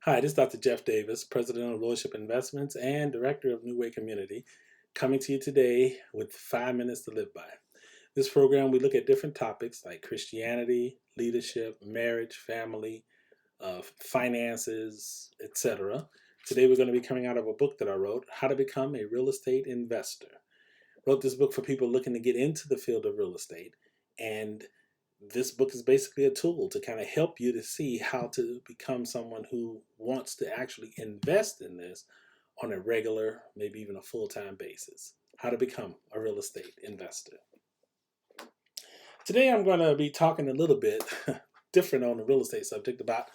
Hi, this is Dr. Jeff Davis, President of Lordship Investments and Director of New Way Community, coming to you today with 5 minutes to live by. This program, we look at different topics like Christianity, leadership, marriage, family, finances, etc. Today, we're going to be coming out of a book that I wrote, How to Become a Real Estate Investor. Wrote this book for people looking to get into the field of real estate, and this book is basically a tool to kind of help you to see how to become someone who wants to actually invest in this on a regular, maybe even a full-time basis. How to become a real estate investor. Today I'm going to be talking a little bit different on the real estate subject about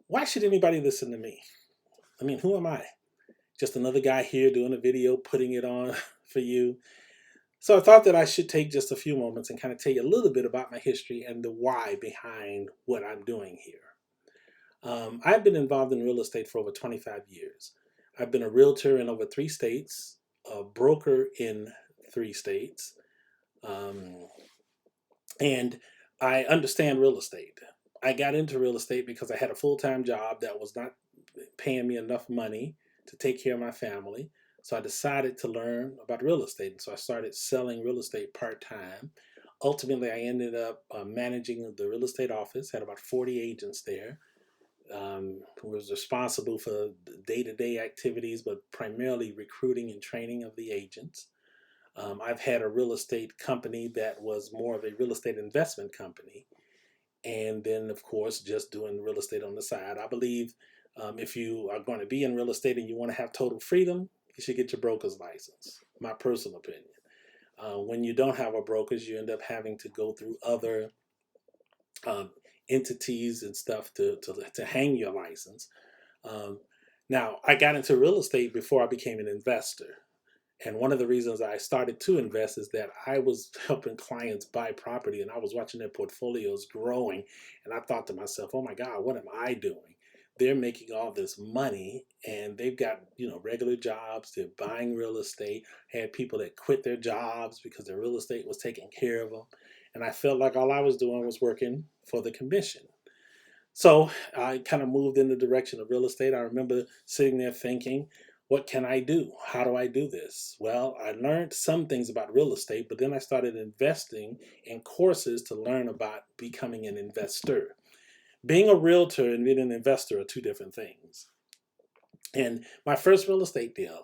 why should anybody listen to me? I mean, who am I? Just another guy here doing a video, putting it on for you. So I thought that I should take just a few moments and kind of tell you a little bit about my history and the why behind what I'm doing here. I've been involved in real estate for over 25 years. I've been a realtor in over 3 states, a broker in 3 states, um, and I understand real estate. I got into real estate because I had a full-time job that was not paying me enough money to take care of my family. So I decided to learn about real estate. And so I started selling real estate part-time. Ultimately, I ended up managing the real estate office, had about 40 agents there. Was responsible for day-to-day activities, but primarily recruiting and training of the agents. I've had a real estate company that was more of a real estate investment company, and then of course just doing real estate on the side. I believe if you are going to be in real estate and you want to have total freedom, you should get your broker's license. My personal opinion. When you don't have a broker's, you end up having to go through other um, entities and stuff to hang your license. Um, Now, I got into real estate before I became an investor. And one of the reasons I started to invest is that I was helping clients buy property and I was watching their portfolios growing. And I thought to myself, oh my God, what am I doing? They're making all this money and they've got, regular jobs. They're buying real estate. Had people that quit their jobs because their real estate was taking care of them. And I felt like all I was doing was working for the commission. So I kind of moved in the direction of real estate. I remember sitting there thinking, what can I do? How do I do this? Well, I learned some things about real estate, but then I started investing in courses to learn about becoming an investor. Being a realtor and being an investor are two different things. And my first real estate deal,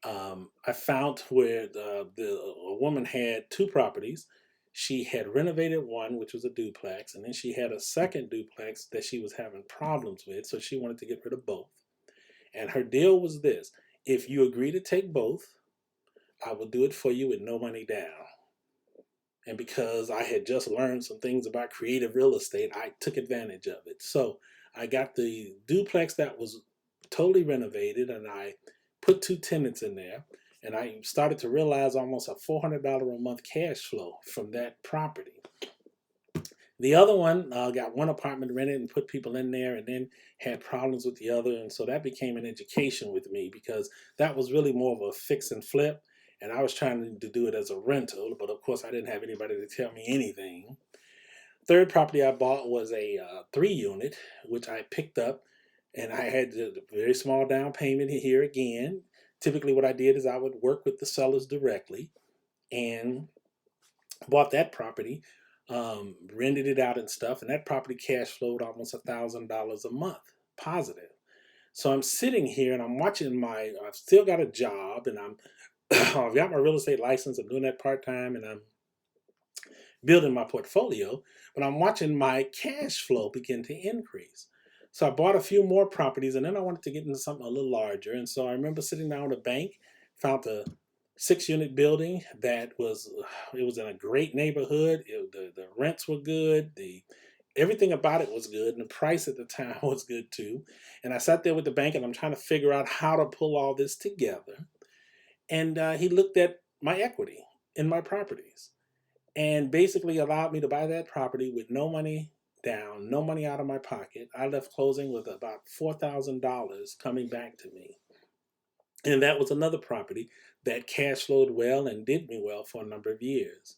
I found where a woman had 2 properties. She had renovated one, which was a duplex, and then she had a second duplex that she was having problems with, so she wanted to get rid of both. And her deal was this: if you agree to take both, I will do it for you with no money down. And because I had just learned some things about creative real estate, I took advantage of it. So I got the duplex that was totally renovated, and I put 2 tenants in there. And I started to realize almost a $400 a month cash flow from that property. The other one got one apartment rented and put people in there, and then had problems with the other. And so that became an education with me because that was really more of a fix and flip. And I was trying to do it as a rental, but of course I didn't have anybody to tell me anything. Third property I bought was a 3 unit, which I picked up, and I had a very small down payment here again. Typically, what I did is I would work with the sellers directly and bought that property, rented it out and stuff, and that property cash flowed almost $1,000 a month positive. So I'm sitting here and I'm watching I've still got a job and I've got my real estate license. I'm doing that part time and I'm building my portfolio, but I'm watching my cash flow begin to increase. So I bought a few more properties and then I wanted to get into something a little larger. And so I remember sitting down at a bank, found a 6 unit building that it was in a great neighborhood. The rents were good. Everything about it was good. And the price at the time was good too. And I sat there with the bank and I'm trying to figure out how to pull all this together. And he looked at my equity in my properties and basically allowed me to buy that property with no money down, no money out of my pocket. I left closing with about $4,000 coming back to me. And that was another property that cash flowed well and did me well for a number of years.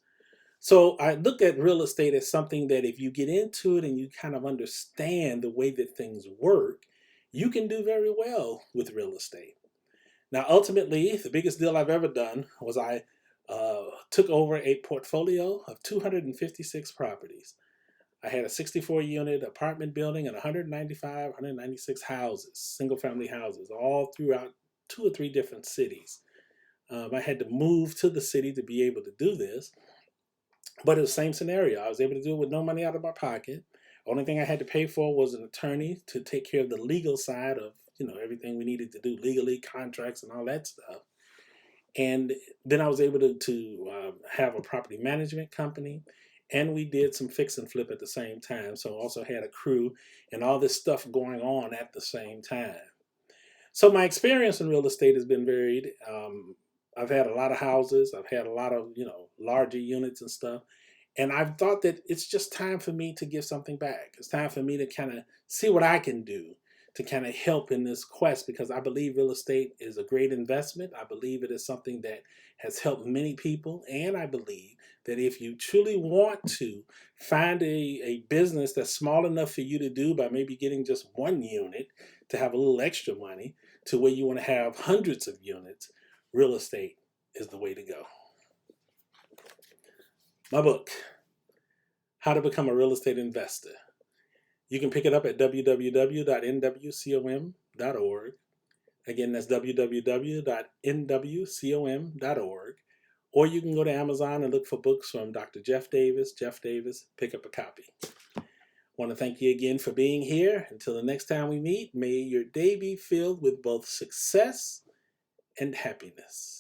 So I look at real estate as something that if you get into it and you kind of understand the way that things work, you can do very well with real estate. Now, ultimately, the biggest deal I've ever done was I took over a portfolio of 256 properties. I had a 64 unit apartment building and 195, 196 houses, single family houses, all throughout 2 or 3 different cities. I had to move to the city to be able to do this, but it was the same scenario. I was able to do it with no money out of my pocket. Only thing I had to pay for was an attorney to take care of the legal side of everything we needed to do legally, contracts and all that stuff. And then I was able to have a property management company, and we did some fix and flip at the same time. So I also had a crew and all this stuff going on at the same time. So my experience in real estate has been varied. I've had a lot of houses. I've had a lot of larger units and stuff. And I've thought that it's just time for me to give something back. It's time for me to kind of see what I can do to kind of help in this quest, because I believe real estate is a great investment. I believe it is something that has helped many people. And I believe that if you truly want to find a business that's small enough for you to do by maybe getting just one unit to have a little extra money to where you want to have hundreds of units, real estate is the way to go. My book, How to Become a Real Estate Investor. You can pick it up at www.nwcom.org. Again, that's www.nwcom.org. Or you can go to Amazon and look for books from Dr. Jeff Davis. Jeff Davis, pick up a copy. I want to thank you again for being here. Until the next time we meet, may your day be filled with both success and happiness.